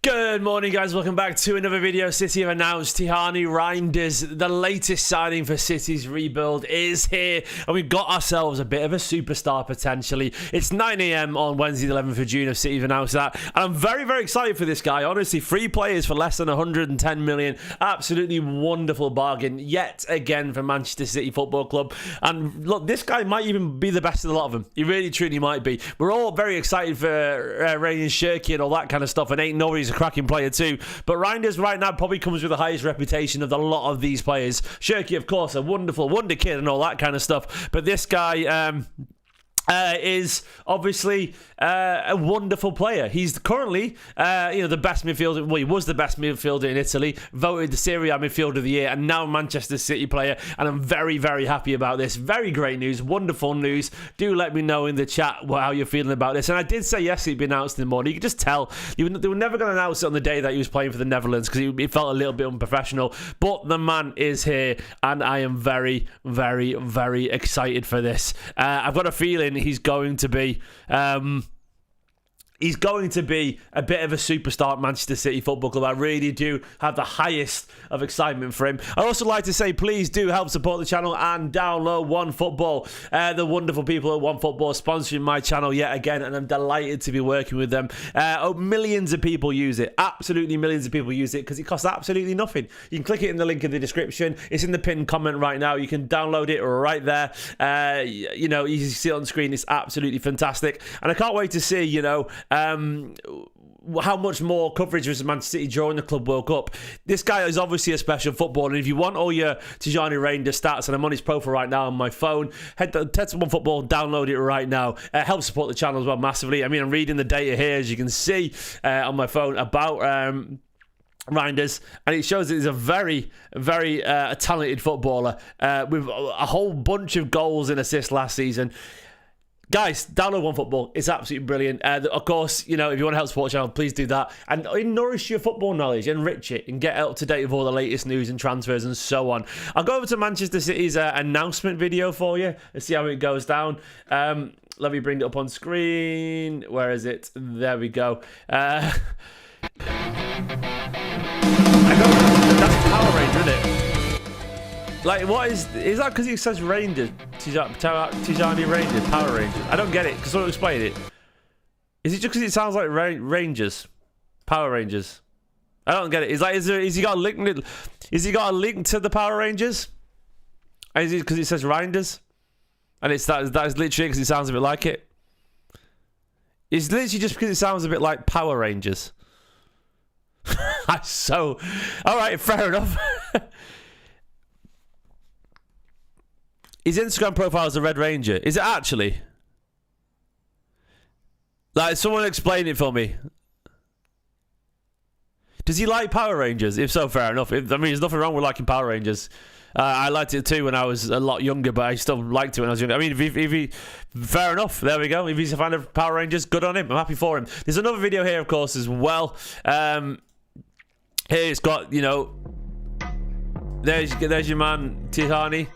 Good morning, guys. Welcome back to another video. City have announced Tijjani Reijnders, the latest signing for City's rebuild, is here. And we've got ourselves a bit of a superstar, potentially. It's 9 AM on Wednesday, the 11th of June, of City have announced that. And I'm very, very excited for this guy. Honestly, 3 players for less than 110 million. Absolutely wonderful bargain, yet again, for Manchester City Football Club. And look, this guy might even be the best of the lot of them. He really, truly might be. We're all very excited for Ryan Shirky and all that kind of stuff. And ain't nobody's a cracking player too, but Reijnders right now probably comes with the highest reputation of a lot of these players. Shirky, of course, a wonderful wonder kid and all that kind of stuff, but this guy is obviously a wonderful player. He's currently, the best midfielder. Well, he was the best midfielder in Italy, voted the Serie A midfielder of the year, and now Manchester City player. And I'm very, very happy about this. Very great news, wonderful news. Do let me know in the chat how you're feeling about this. And I did say yesterday it'd be announced in the morning. You could just tell they were never going to announce it on the day that he was playing for the Netherlands because it felt a little bit unprofessional. But the man is here, and I am very, very, very excited for this. I've got a feeling he's going to be a bit of a superstar at Manchester City Football Club. I really do have the highest of excitement for him. I'd also like to say, please do help support the channel and download OneFootball. The wonderful people at OneFootball sponsoring my channel yet again, and I'm delighted to be working with them. Millions of people use it. Absolutely millions of people use it because it costs absolutely nothing. You can click it in the link in the description. It's in the pinned comment right now. You can download it right there. You can see it on the screen. It's absolutely fantastic. And I can't wait to see, how much more coverage was Manchester City during the Club World Cup. This guy is obviously a special footballer, and if you want all your Tijjani Reijnders stats, and I'm on his profile right now on my phone, head to OneFootball, download it right now. Help support the channel as well massively. I mean, I'm reading the data here, as you can see on my phone, about Reijnders, and it shows that he's a very, very talented footballer with a whole bunch of goals and assists last season. Guys, download OneFootball. It's absolutely brilliant. Of course, if you want to help support the channel, please do that. And nourish your football knowledge, enrich it, and get up to date with all the latest news and transfers and so on. I'll go over to Manchester City's announcement video for you and see how it goes down. Let me bring it up on screen. Where is it? There we go. That's Power Ranger, isn't it? Like, what is that because it says Rangers? Tijjani Reijnders, Power Rangers. I don't get it, because someone explain it. Is it just because it sounds like Rangers? Power Rangers. I don't get it. Is he got a link? Is he got a link to the Power Rangers? Is it because it says Reijnders? And that is literally because it sounds a bit like it. It's literally just because it sounds a bit like Power Rangers. Alright, fair enough. His Instagram profile is a Red Ranger. Is it actually? Like, someone explain it for me. Does he like Power Rangers? If so, fair enough. There's nothing wrong with liking Power Rangers. I liked it too when I was a lot younger, but I still liked it when I was younger. I mean, if he fair enough. There we go. If he's a fan of Power Rangers, good on him. I'm happy for him. There's another video here, of course, as well. Here it's got, there's your man, Tijjani.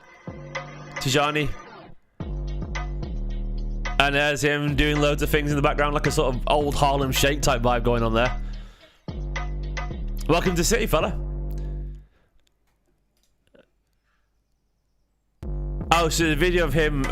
And there's him doing loads of things in the background, like a sort of old Harlem Shake type vibe going on there. Welcome to City, fella. Oh, so the video of him.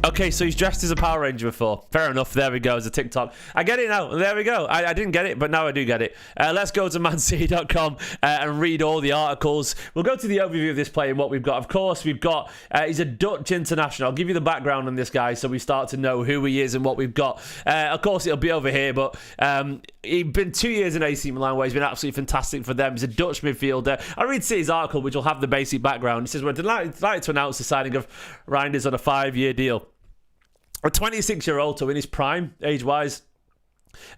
Okay, so he's dressed as a Power Ranger before. Fair enough. There we go. As a TikTok. I get it now. There we go. I didn't get it, but now I do get it. Let's go to mancity.com and read all the articles. We'll go to the overview of this player and what we've got. Of course, we've got... he's a Dutch international. I'll give you the background on this guy so we start to know who he is and what we've got. Of course, it'll be over here, but he's been 2 years in AC Milan where he's been absolutely fantastic for them. He's a Dutch midfielder. I read City's article, which will have the basic background. It says, we're delighted to announce the signing of Reijnders on a 5-year deal. A 26-year-old to win his prime, age-wise.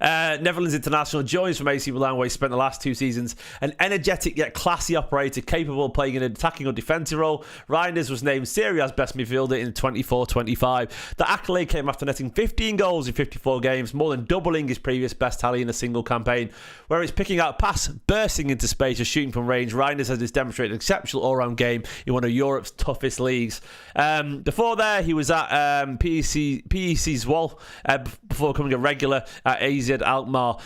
Netherlands international, joins from AC Milan where he spent the last 2 seasons. An energetic yet classy operator capable of playing in an attacking or defensive role. Reijnders was named Serie A's best midfielder in 24-25. The accolade came after netting 15 goals in 54 games, more than doubling his previous best tally in a single campaign. Where he's picking out pass, bursting into space or shooting from range, Reijnders has demonstrated an exceptional all-round game in one of Europe's toughest leagues. Before there, he was at PEC Zwolle before becoming a regular at AZ Alkmaar.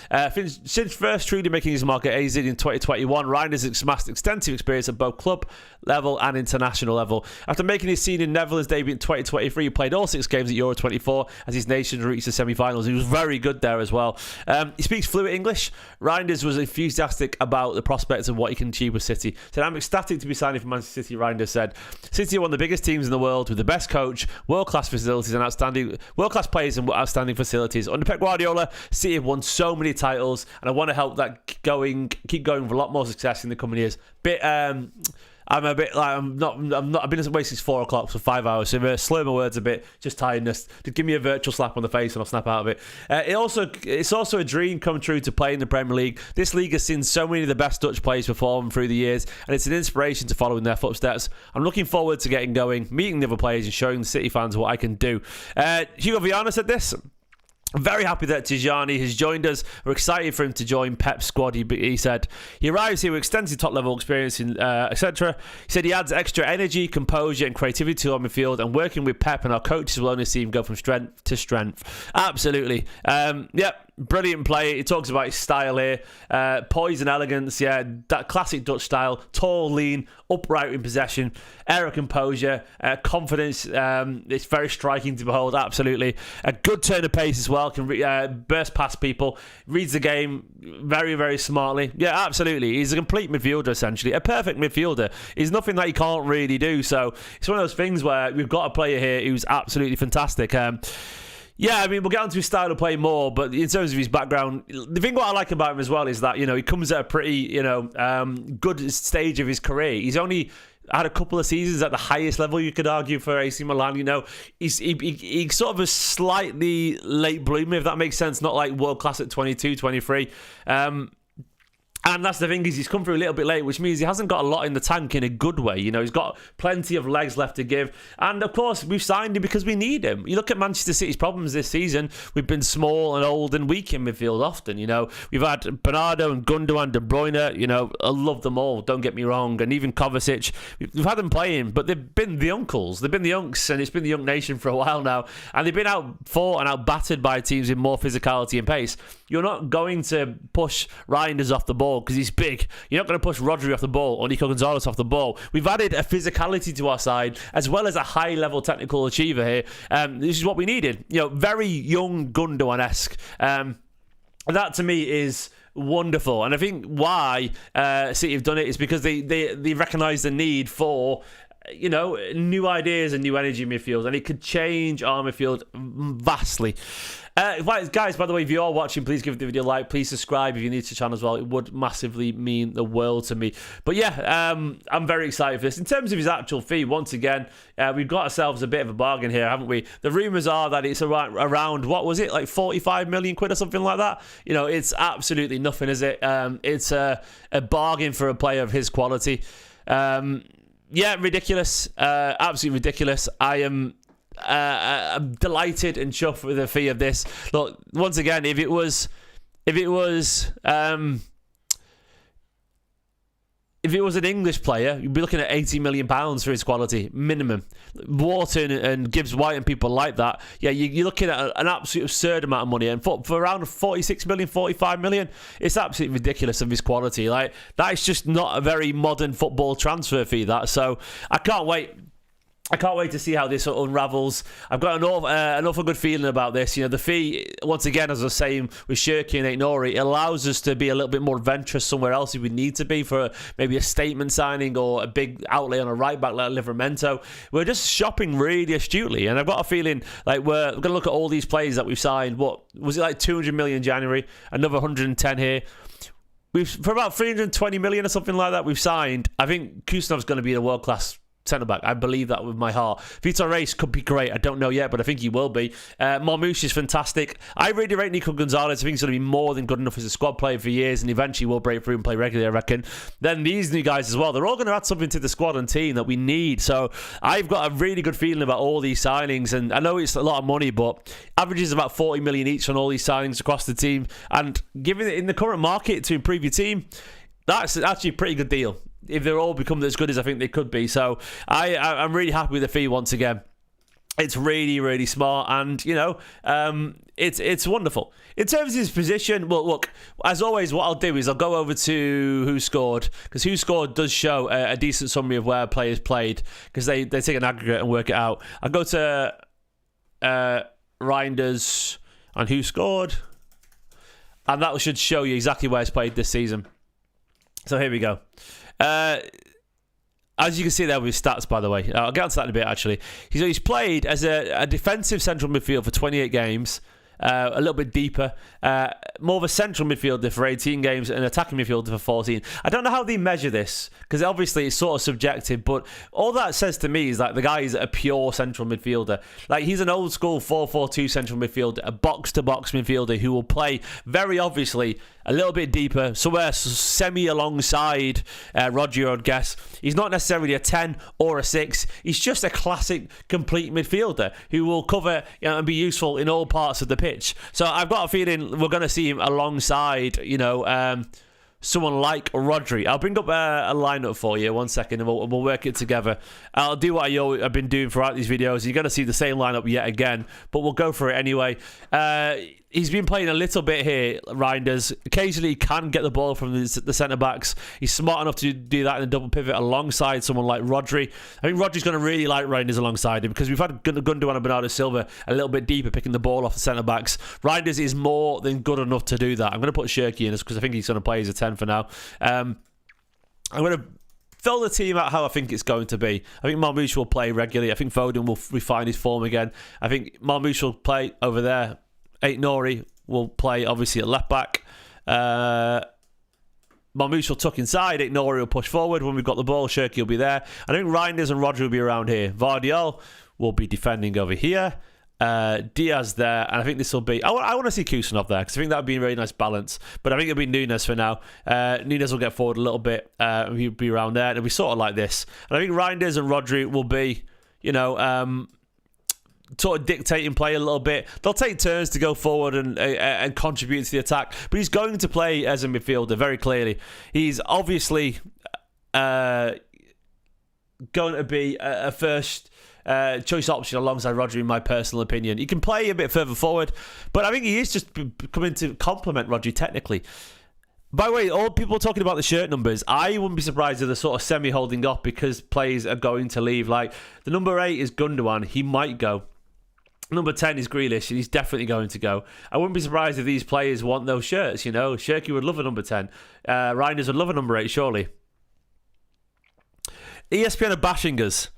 Since first truly making his mark at AZ in 2021, Reijnders has amassed extensive experience at both club level and international level. After making his senior Netherlands debut in 2023, he played all 6 games at Euro 24 as his nation reached the semi-finals. He was very good there as well. He speaks fluent English. Reijnders was enthusiastic about the prospects of what he can achieve with City. Said, "I'm ecstatic to be signing for Manchester City," Reijnders said. "City are one of the biggest teams in the world with the best coach, world-class facilities and outstanding world-class players and outstanding facilities. Under Pep Guardiola, City have won so many titles, and I want to help that keep going with a lot more success in the coming years." I'm a bit like I've been awake since 4 o'clock for 5 hours. So if I slur my words a bit, just tiredness. Just give me a virtual slap on the face and I'll snap out of it. It's also a dream come true to play in the Premier League. This league has seen so many of the best Dutch players perform through the years, and it's an inspiration to follow in their footsteps. I'm looking forward to getting going, meeting the other players, and showing the City fans what I can do. Hugo Viana said this. "I'm very happy that Tijjani has joined us. We're excited for him to join Pep's squad." He said he arrives here with extensive top-level experience, etc. He said he adds extra energy, composure, and creativity on the field, and working with Pep and our coaches will only see him go from strength to strength. Absolutely. Brilliant play. He talks about his style here. Poise and elegance, that classic Dutch style. Tall, lean, upright in possession, air of composure, confidence. It's very striking to behold, absolutely. A good turn of pace as well, can burst past people, reads the game very, very smartly. Yeah, absolutely. He's a complete midfielder, essentially. A perfect midfielder. He's nothing that he can't really do. So it's one of those things where we've got a player here who's absolutely fantastic. Yeah, I mean, we'll get onto his style of play more, but in terms of his background, the thing what I like about him as well is that, he comes at a pretty, good stage of his career. He's only had a couple of seasons at the highest level, you could argue, for AC Milan. He's sort of a slightly late bloomer, if that makes sense, not like world class at 22, 23. And that's the thing, is he's come through a little bit late, which means he hasn't got a lot in the tank in a good way. He's got plenty of legs left to give. And, of course, we've signed him because we need him. You look at Manchester City's problems this season. We've been small and old and weak in midfield often, We've had Bernardo and Gundogan, De Bruyne, I love them all, don't get me wrong. And even Kovacic. We've had them playing, but they've been the uncles. They've been the unks, and it's been the young nation for a while now. And they've been outfought and outbattered by teams with more physicality and pace. You're not going to push Reijnders off the ball because he's big. You're not going to push Rodri off the ball or Nico Gonzalez off the ball. We've added a physicality to our side as well as a high-level technical achiever here. This is what we needed. Very young Gundogan-esque. That to me is wonderful. And I think why City have done it is because they recognise the need for new ideas and new energy in midfield, and it could change our midfield vastly. Guys, by the way, if you are watching, please give the video a like. Please subscribe if you're new to the channel as well. It would massively mean the world to me. But yeah, I'm very excited for this. In terms of his actual fee, once again, we've got ourselves a bit of a bargain here, haven't we? The rumours are that it's around, what was it, like 45 million quid or something like that? It's absolutely nothing, is it? It's a bargain for a player of his quality. Yeah, ridiculous. Absolutely ridiculous. I'm delighted and chuffed with the fee of this. Look, once again, if it was an English player, you'd be looking at £80 million for his quality, minimum. Wharton and Gibbs White and people like that, yeah, you're looking at an absolute absurd amount of money. And for around 46 million, 45 million, it's absolutely ridiculous of his quality. Like, that is just not a very modern football transfer fee, that. So I can't wait. I can't wait to see how this sort of unravels. I've got an awful good feeling about this. The fee, once again, as I was saying, with Shirky and Aït-Nouri, it allows us to be a little bit more adventurous somewhere else if we need to be for maybe a statement signing or a big outlay on a right back like Livramento. We're just shopping really astutely, and I've got a feeling like we're going to look at all these players that we've signed. What was it, like 200 million January, another 110 here. For about 320 million or something like that, we've signed. I think Kusanov's going to be a world-class centre-back. I believe that with my heart. Vitor Reis could be great. I don't know yet, but I think he will be. Marmoush is fantastic. I really rate Nico Gonzalez. I think he's going to be more than good enough as a squad player for years, and eventually will break through and play regularly, I reckon. Then these new guys as well, they're all going to add something to the squad and team that we need. So I've got a really good feeling about all these signings, and I know it's a lot of money, but averages about 40 million each on all these signings across the team, and given it in the current market to improve your team, that's actually a pretty good deal if they're all become as good as I think they could be. So I'm really happy with the fee once again. It's really, really smart, and it's wonderful. In terms of his position, well, look, as always, what I'll do is I'll go over to Who Scored, because Who Scored does show a decent summary of where players played, because they take an aggregate and work it out. I'll go to Reijnders on Who Scored, and that should show you exactly where he's played this season. So here we go. As you can see there with his stats, by the way. I'll get onto that in a bit, actually. He's played as a defensive central midfield for 28 games. A little bit deeper. More of a central midfielder for 18 games and attacking midfielder for 14. I don't know how they measure this, because obviously it's sort of subjective, but all that says to me is like the guy is a pure central midfielder. Like, he's an old school 4-4-2 central midfielder, a box-to-box midfielder who will play very obviously a little bit deeper, somewhere semi-alongside Rodri, I'd guess. He's not necessarily a 10 or a 6. He's just a classic, complete midfielder who will cover and be useful in all parts of the pitch. So I've got a feeling we're going to see him alongside, someone like Rodri. I'll bring up a lineup for you, 1 second, and we'll work it together. I'll do what I've been doing throughout these videos. You're going to see the same lineup yet again, but we'll go for it anyway. He's been playing a little bit here, Reijnders. Occasionally, he can get the ball from the centre-backs. He's smart enough to do that in a double pivot alongside someone like Rodri. I think Rodri's going to really like Reijnders alongside him, because we've had Gundogan and Bernardo Silva a little bit deeper, picking the ball off the centre-backs. Reijnders is more than good enough to do that. I'm going to put Shirky in this, because I think he's going to play as a 10 for now. I'm going to fill the team out how I think it's going to be. I think Marmoush will play regularly. I think Foden will refine his form again. I think Marmoush will play over there. Nori will play obviously at left back. Marmoush will tuck inside. Nori will push forward when we've got the ball. Shirky will be there. I think Reijnders and Rodri will be around here. Vardiol will be defending over here. Diaz there, and I think this will be. I want to see Kusanov there, because I think that would be a really nice balance. But I think it'll be Nunes for now. Nunes will get forward a little bit. He'll be around there, and it'll be sort of like this. And I think Reijnders and Rodri will be, sort of dictating play a little bit. They'll take turns to go forward and contribute to the attack, but he's going to play as a midfielder very clearly. He's obviously going to be a first choice option alongside Rodri, in my personal opinion. He can play a bit further forward, but I think he is just coming to complement Rodri technically. By the way, all people talking about the shirt numbers, I wouldn't be surprised if they're sort of semi-holding off because players are going to leave. Like, the number 8 is Gundogan. He might go. Number 10 is Grealish, and he's definitely going to go. I wouldn't be surprised if these players want those shirts, Shirky would love a number 10. Reijnders would love a number 8, surely. ESPN are bashing us.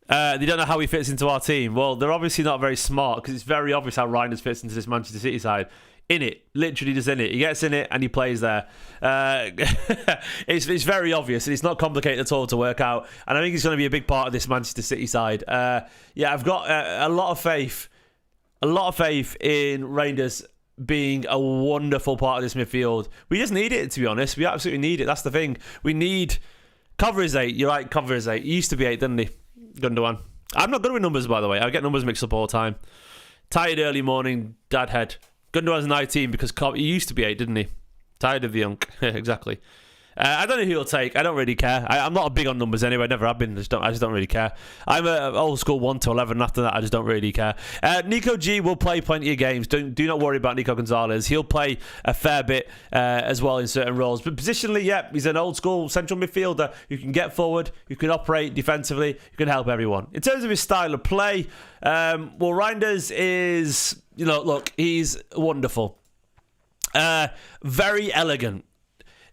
They don't know how he fits into our team. Well, they're obviously not very smart, because it's very obvious how Reijnders fits into this Manchester City side. In it, literally just in it. He gets in it and he plays there. It's very obvious, and it's not complicated at all to work out. And I think he's going to be a big part of this Manchester City side. I've got a lot of faith in Reijnders being a wonderful part of this midfield. We just need it, to be honest. We absolutely need it. That's the thing. We need. Cover is 8. You're right. Cover is 8. He used to be 8, didn't he? Gundogan. I'm not good with numbers, by the way. I get numbers mixed up all the time. Tired early morning, dad head. Gundogan's 19 because he used to be 8, didn't he? Tired of the unk. Exactly. I don't know who he'll take. I don't really care. I'm not big on numbers anyway. I never have been. I just don't really care. I'm an old school 1 to 11. And after that, I just don't really care. Nico G will play plenty of games. Do not worry about Nico Gonzalez. He'll play a fair bit as well in certain roles. But positionally, he's an old school central midfielder who can get forward, who can operate defensively, who can help everyone. In terms of his style of play, Reijnders is, he's wonderful. Very elegant.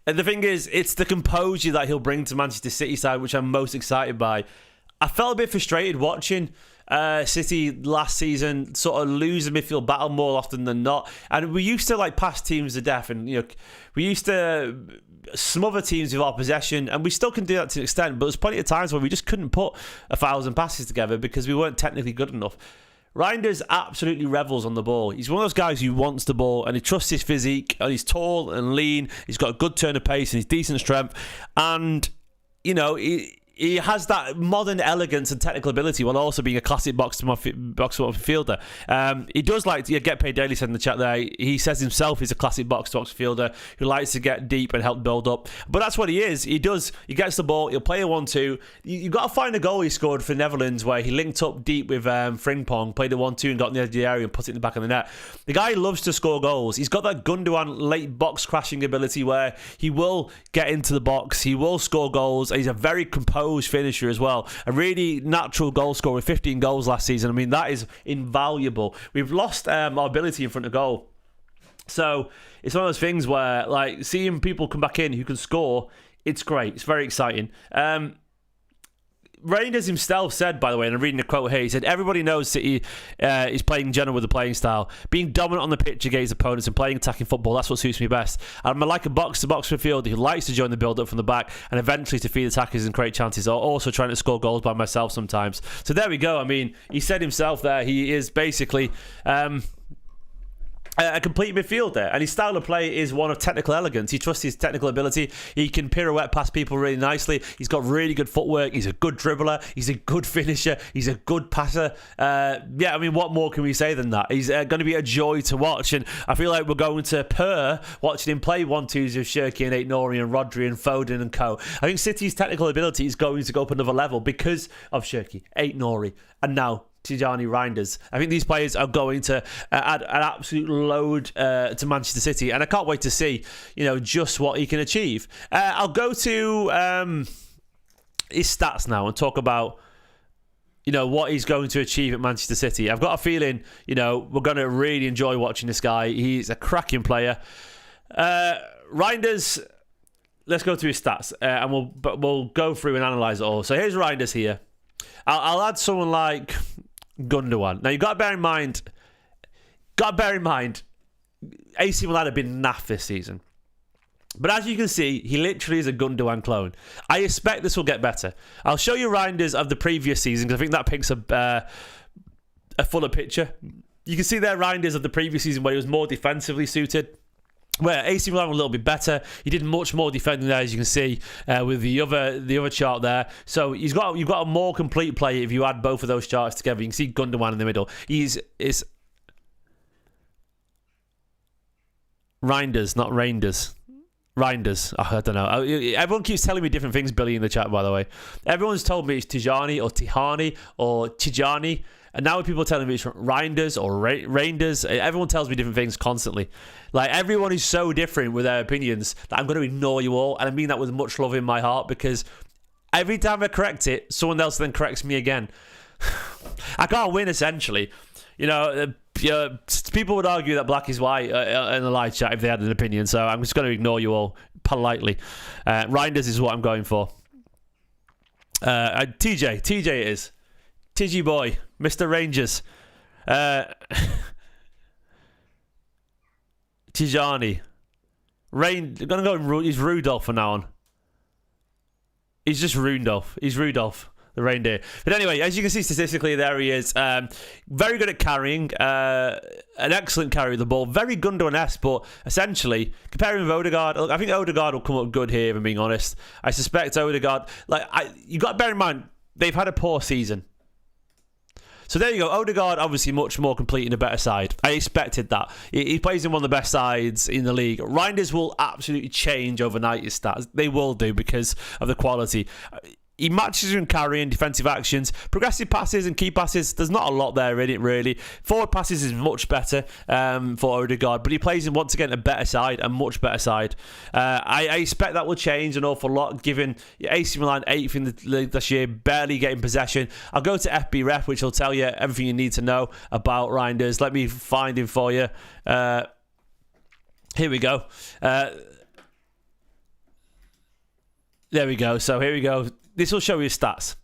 And the thing is, it's the composure that he'll bring to Manchester City side, which I'm most excited by. I felt a bit frustrated watching City last season sort of lose the midfield battle more often than not. And we used to pass teams to death, and we used to smother teams with our possession, and we still can do that to an extent. But there's plenty of times where we just couldn't put 1,000 passes together because we weren't technically good enough. Reijnders absolutely revels on the ball. He's one of those guys who wants the ball and he trusts his physique, and he's tall and lean. He's got a good turn of pace and he's decent strength. And, he he has that modern elegance and technical ability while also being a classic box midfielder. He does like to get paid daily, said in the chat there. He says himself he's a classic box-to-box midfielder who likes to get deep and help build up. But that's what he is. He gets the ball, he'll play a 1-2. You've got to find a goal he scored for Netherlands where he linked up deep with Frimpong, played a 1-2 and got in the edge of the area and put it in the back of the net. The guy loves to score goals. He's got that Gundogan late box crashing ability where he will get into the box, he will score goals, and he's a very composed finisher as well. A really natural goal scorer with 15 goals last season. I mean, that is invaluable. We've lost our ability in front of goal. So it's one of those things where, like, seeing people come back in who can score, it's great. It's very exciting. Reijnders himself said, by the way, and I'm reading a quote here, he said, everybody knows City is playing in general with the playing style. Being dominant on the pitch against opponents and playing attacking football, that's what suits me best. I'm like a box-to-box midfielder who likes to join the build-up from the back and eventually to feed attackers and create chances, or also trying to score goals by myself sometimes. So there we go. I mean, he said himself there, he is basically... a complete midfielder, and his style of play is one of technical elegance. He trusts his technical ability. He can pirouette past people really nicely. He's got really good footwork. He's a good dribbler. He's a good finisher. He's a good passer. Yeah, I mean, what more can we say than that? He's going to be a joy to watch, and I feel like we're going to purr watching him play 1-2s with Shirky and Aït-Nouri and Rodri and Foden and co. I think City's technical ability is going to go up another level because of Shirky, Aït-Nouri, and now Tijjani Reijnders. I think these players are going to add an absolute load to Manchester City, and I can't wait to see, just what he can achieve. I'll go to his stats now and talk about, what he's going to achieve at Manchester City. I've got a feeling, we're going to really enjoy watching this guy. He's a cracking player. Reijnders, let's go to his stats, and we'll go through and analyse it all. So here's Reijnders here. I'll add someone like Gundogan. Now, you've got to bear in mind, AC Milan have been naff this season. But as you can see, he literally is a Gundogan clone. I expect this will get better. I'll show you Reijnders of the previous season, because I think that picks a fuller picture. You can see there Reijnders of the previous season where he was more defensively suited, where AC Milan were a little bit better. He did much more defending there, as you can see with the other chart there. So you've got a more complete play if you add both of those charts together. You can see Gundogan in the middle. It's Reijnders, not Reijnders. Reijnders. Oh, I don't know. Everyone keeps telling me different things, Billy, in the chat, by the way. Everyone's told me it's Tijjani or Tihani or Tijjani. And now people are telling me it's Reijnders or Reijnders. Everyone tells me different things constantly. Like, everyone is so different with their opinions that I'm going to ignore you all. And I mean that with much love in my heart, because every time I correct it, someone else then corrects me again. I can't win, essentially. People would argue that black is white in the live chat if they had an opinion. So I'm just going to ignore you all politely. Reijnders is what I'm going for. TJ it is. Tijji boy, Mr. Rangers. Tijjani. I'm going to go, he's Rudolph from now on. He's just Rudolph. He's Rudolph, the reindeer. But anyway, as you can see statistically, there he is. Very good at carrying. An excellent carry of the ball. Very Gundogan-esque, but essentially, comparing with Odegaard, I think Odegaard will come up good here, if I'm being honest. I suspect Odegaard, you got to bear in mind, they've had a poor season. So there you go. Odegaard, obviously much more complete and a better side. I expected that. He plays in one of the best sides in the league. Reijnders will absolutely change overnight his stats. They will do because of the quality. He matches in carrying, defensive actions, progressive passes and key passes. There's not a lot there in it, really. Forward passes is much better for Odegaard, but he plays in, once again, a better side, a much better side. I expect that will change an awful lot, given AC Milan 8th in the league this year, barely getting possession. I'll go to FB Ref, which will tell you everything you need to know about Reijnders. Let me find him for you. Here we go. There we go. So here we go. This will show you his stats.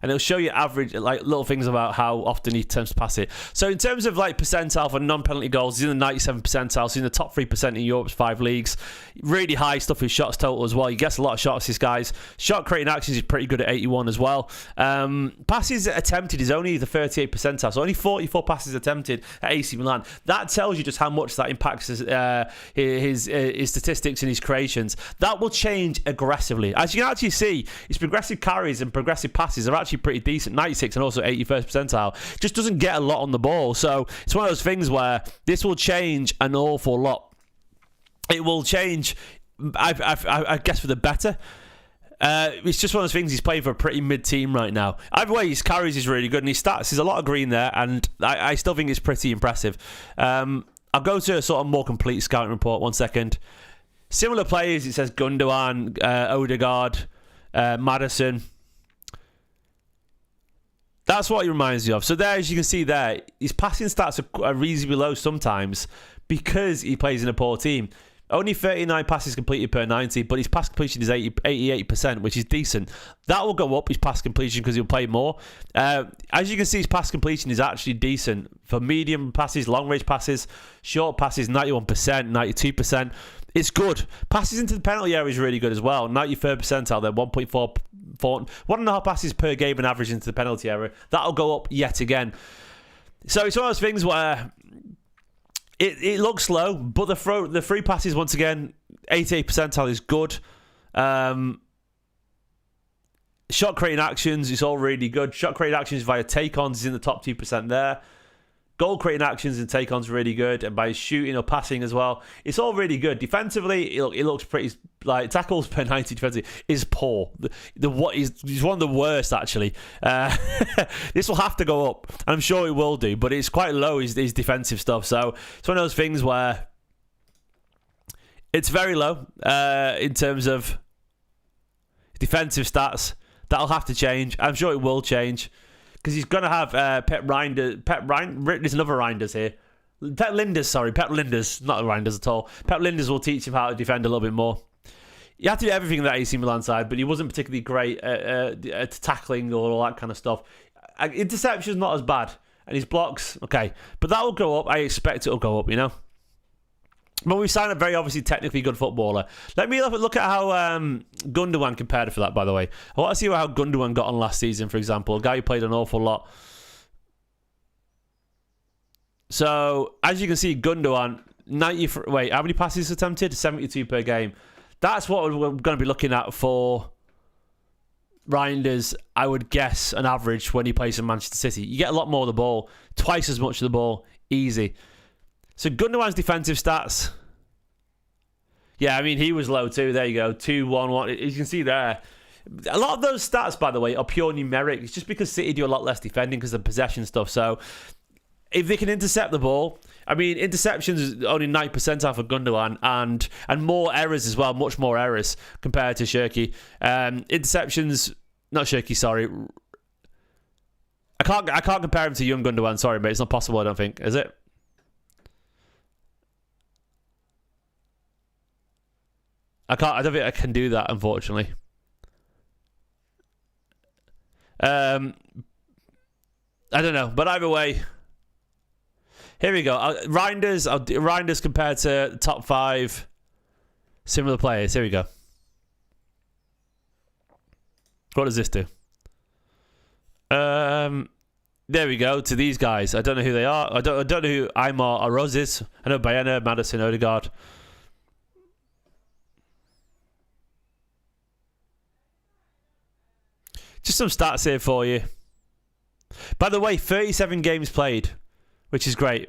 and it'll show you average, like little things about how often he tends to pass it. So in terms of like percentile for non-penalty goals, he's in the 97th percentile, so he's in the top 3% in Europe's 5 leagues. Really high stuff with shots total as well. He gets a lot of shots, this guy's. Shot creating actions is pretty good at 81 as well. Passes attempted is only the 38th percentile, so only 44 passes attempted at AC Milan. That tells you just how much that impacts his statistics and his creations. That will change aggressively. As you can actually see, his progressive carries and progressive passes are actually pretty decent, 96 and also 81st percentile. Just doesn't get a lot on the ball. So it's one of those things where this will change an awful lot. It will change, I guess, for the better. It's just one of those things. He's playing for a pretty mid-team right now. Either way, his carries is really good, and his stats, there's a lot of green there, and I still think it's pretty impressive. I'll go to a sort of more complete scouting report. 1 second. Similar players, it says Gundogan, Odegaard, Maddison. That's what he reminds you of. So there, as you can see there, his passing stats are reasonably low sometimes because he plays in a poor team. Only 39 passes completed per 90, but his pass completion is 88%, which is decent. That will go up, his pass completion, because he'll play more. As you can see, his pass completion is actually decent. For medium passes, long-range passes, short passes, 91%, 92%. It's good. Passes into the penalty area is really good as well. 93rd percentile there, 1.4 passes per game and average into the penalty area. That'll go up yet again. So it's one of those things where it looks low, but the free passes, once again, 88th percentile is good. Shot creating actions is all really good. Shot creating actions via take-ons is in the top 2% there. Goal creating actions and take-ons really good, and by shooting or passing as well, it's all really good. Defensively, it looks pretty, like tackles per 90 defensively is poor. He's one of the worst actually. This will have to go up, and I'm sure it will do, but it's quite low, his defensive stuff. So it's one of those things where it's very low in terms of defensive stats. That'll have to change. I'm sure it will change. Because he's going to have Pep Reijnders. There's another Reijnders here. Pep Linders, not Reijnders at all. Pep Linders will teach him how to defend a little bit more. He had to do everything on that AC Milan side, but he wasn't particularly great at tackling or all that kind of stuff. Interception's not as bad. And his blocks, okay. But that will go up. I expect it will go up, you know. But we've signed a very obviously technically good footballer. Let me look at how Gundogan compared for that, by the way. I want to see how Gundogan got on last season, for example. A guy who played an awful lot. So, as you can see, Gundogan, how many passes attempted? 72 per game. That's what we're going to be looking at for Reijnders, I would guess, an average when he plays in Manchester City. You get a lot more of the ball. Twice as much of the ball. Easy. So Gundogan's defensive stats. Yeah, I mean, he was low too. There you go. 2-1-1. You can see there. A lot of those stats, by the way, are pure numeric. It's just because City do a lot less defending because of possession stuff. So if they can intercept the ball, I mean, interceptions is only 9th percentile for Gundogan and more errors as well, much more errors compared to Shirky. Interceptions, not Shirky, sorry. I can't compare him to young Gundogan, sorry, mate. It's not possible, I don't think. Is it? I don't think I can do that, unfortunately. I don't know, but either way, here we go. Reijnders compared to top 5 similar players. Here we go. What does this do? There we go, to these guys. I don't know who they are. I don't know who Aymar Aroz is. I know Bayena, Maddison, Odegaard. Just some stats here for you. By the way, 37 games played, which is great.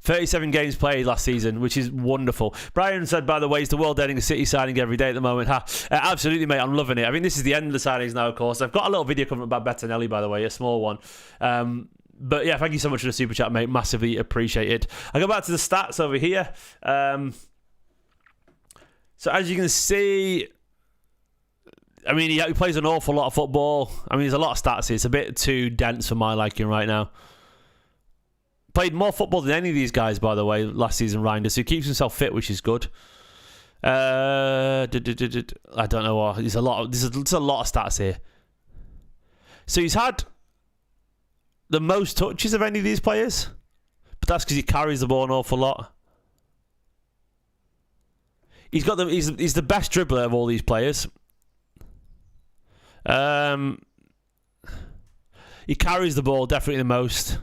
37 games played last season, which is wonderful. Brian said, by the way, is the world ending a City signing every day at the moment? Absolutely, mate. I'm loving it. I mean, this is the end of the signings now, of course. I've got a little video coming about Bettinelli, by the way, a small one. But yeah, thank you so much for the super chat, mate. Massively appreciated. I go back to the stats over here. So as you can see, I mean, he plays an awful lot of football. I mean, there's a lot of stats here. It's a bit too dense for my liking right now. Played more football than any of these guys, by the way, last season, Reijnders. So he keeps himself fit, which is good. I don't know what. There's a lot of stats here. So he's had the most touches of any of these players, but that's because he carries the ball an awful lot. He's the best dribbler of all these players. He carries the ball definitely the most.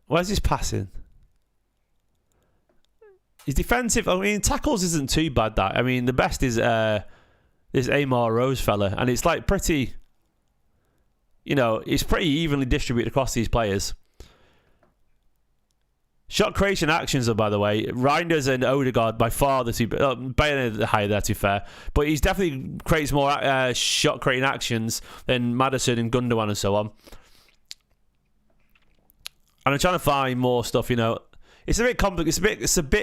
Where's his passing? His defensive, I mean, tackles isn't too bad. That, I mean, the best is this Amar Rose fella, and it's like pretty, you know, it's pretty evenly distributed across these players. Shot creation actions, though, by the way, Reijnders and Odegaard by far the two, better higher there, to be fair, but he's definitely creates more shot creating actions than Maddison and Gundogan and so on. And I'm trying to find more stuff, you know. It's a bit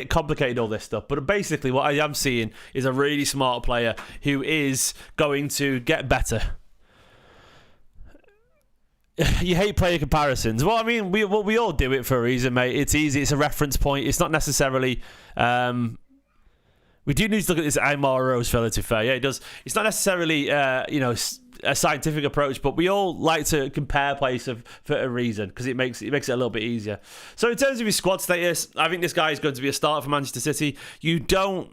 complicated, all this stuff, but basically what I am seeing is a really smart player who is going to get better. You hate player comparisons. Well, I mean, we all do it for a reason, mate. It's easy. It's a reference point. It's not necessarily. We do need to look at this Amar Rose fella, to be fair. Yeah, it does. It's not necessarily, you know, a scientific approach, but we all like to compare players for a reason, because it makes it a little bit easier. So in terms of his squad status, I think this guy is going to be a starter for Manchester City. You don't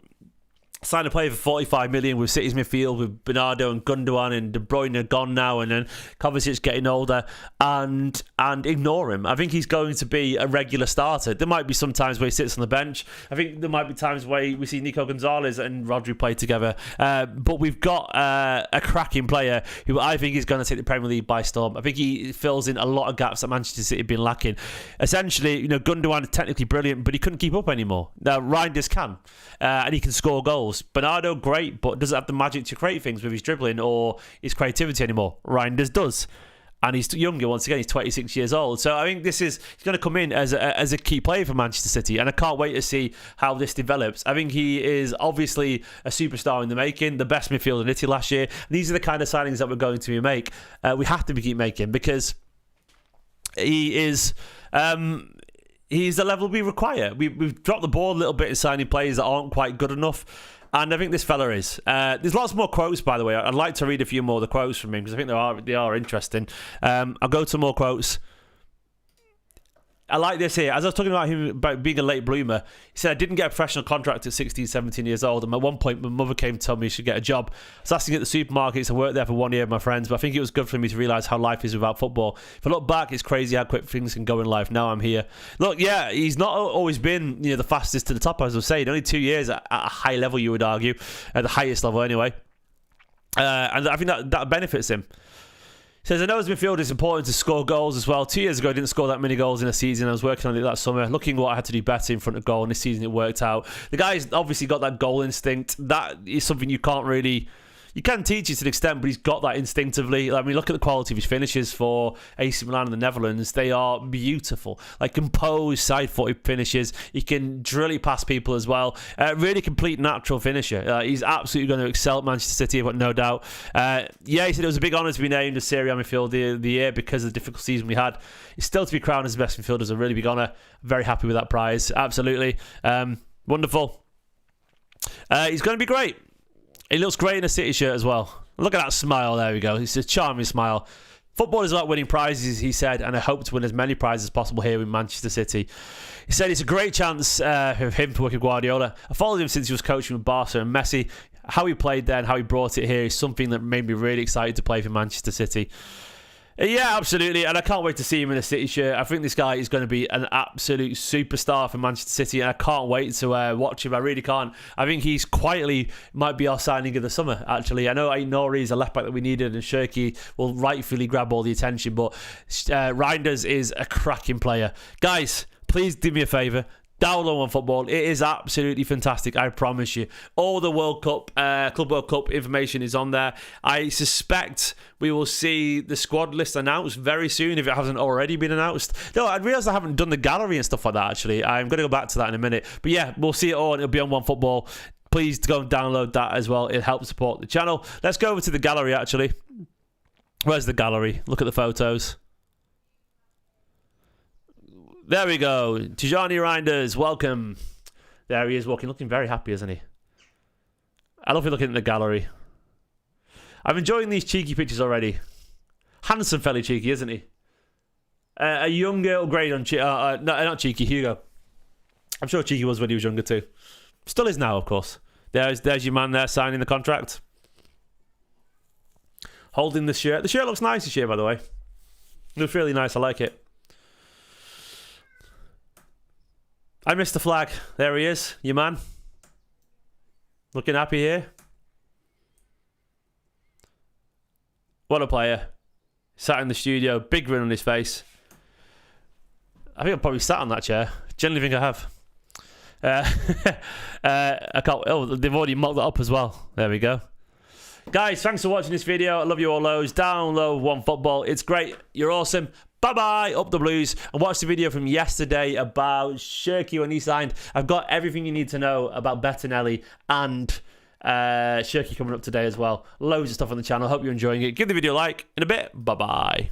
sign a player for 45 million with City's midfield with Bernardo and Gundogan and De Bruyne are gone now, and then Kovacic's getting older, and ignore him. I think he's going to be a regular starter. There might be some times where he sits on the bench. I think there might be times where we see Nico Gonzalez and Rodri play together. But we've got a cracking player who I think is going to take the Premier League by storm. I think he fills in a lot of gaps that Manchester City have been lacking. Essentially, you know, Gundogan is technically brilliant, but he couldn't keep up anymore. Now, Reijnders can, and he can score goals. Bernardo, great, but doesn't have the magic to create things with his dribbling or his creativity anymore. Reijnders does. And he's younger, once again, he's 26 years old. So I think he's going to come in as a key player for Manchester City, and I can't wait to see how this develops. I think he is obviously a superstar in the making, the best midfielder in Italy last year. And these are the kind of signings that we're going to make. We have to keep making, because he is... he's the level we require. We've dropped the ball a little bit in signing players that aren't quite good enough, and I think this fella is. There's lots more quotes, by the way. I'd like to read a few more of the quotes from him, because I think they are interesting. I'll go to more quotes. I like this here. As I was talking about him about being a late bloomer, he said, I didn't get a professional contract at 16, 17 years old. And at one point, my mother came to tell me I should get a job. I was asking at the supermarkets. I worked there for 1 year with my friends, but I think it was good for me to realise how life is without football. If I look back, it's crazy how quick things can go in life. Now I'm here. Look, yeah, he's not always been, you know, the fastest to the top, as I was saying. Only 2 years at a high level, you would argue. At the highest level, anyway. And I think that benefits him. Says, I know as a midfielder it's important to score goals as well. 2 years ago I didn't score that many goals in a season. I was working on it that summer, looking what I had to do better in front of goal, and this season it worked out. The guy's obviously got that goal instinct. That is something you can't really... You can teach it to an extent, but he's got that instinctively. I mean, look at the quality of his finishes for AC Milan in the Netherlands. They are beautiful. Like composed, side-footed finishes. He can drill it past people as well. Really complete, natural finisher. He's absolutely going to excel at Manchester City, but no doubt. Yeah, he said it was a big honour to be named as Serie A midfielder of the year because of the difficult season we had. It's still to be crowned as the best midfielder is a really big honour. Very happy with that prize. Absolutely. Wonderful. He's going to be great. He looks great in a City shirt as well. Look at that smile. There we go. It's a charming smile. Football is about winning prizes, he said, and I hope to win as many prizes as possible here in Manchester City. He said it's a great chance for him to work with Guardiola. I followed him since he was coaching with Barca and Messi. How he played there and how he brought it here is something that made me really excited to play for Manchester City. Yeah, absolutely, and I can't wait to see him in a City shirt. I think this guy is going to be an absolute superstar for Manchester City, and I can't wait to watch him. I really can't. I think he's quietly might be our signing of the summer, actually. I know Aït-Nouri is a left-back that we needed, and Shirky will rightfully grab all the attention, but Reijnders is a cracking player. Guys, please do me a favour. Download OneFootball. It is absolutely fantastic, I promise you. All the World Cup, Club World Cup information is on there. I suspect we will see the squad list announced very soon if it hasn't already been announced. No, I realised I haven't done the gallery and stuff like that, actually. I'm going to go back to that in a minute. But yeah, we'll see it all and it'll be on OneFootball. Please go and download that as well. It helps support the channel. Let's go over to the gallery, actually. Where's the gallery? Look at the photos. There we go. Tijjani Reijnders, welcome. There he is walking, looking very happy, isn't he? I love him looking at the gallery. I'm enjoying these cheeky pictures already. Handsome, fairly cheeky, isn't he? A younger upgrade on no, not Cheeky, Hugo. I'm sure Cheeky was when he was younger too. Still is now, of course. There's your man there signing the contract. Holding the shirt. The shirt looks nice this year, by the way. It looks really nice. I like it. I missed the flag. There he is, your man. Looking happy here. What a player. Sat in the studio, big grin on his face. I think I've probably sat on that chair. Generally think I have. I can't. Oh, they've already mocked that up as well. There we go. Guys, thanks for watching this video. I love you all loads. Download OneFootball. It's great. You're awesome. Bye-bye. Up the Blues. And watch the video from yesterday about Shirky when he signed. I've got everything you need to know about Bettinelli and Shirky coming up today as well. Loads of stuff on the channel. Hope you're enjoying it. Give the video a like. In a bit. Bye-bye.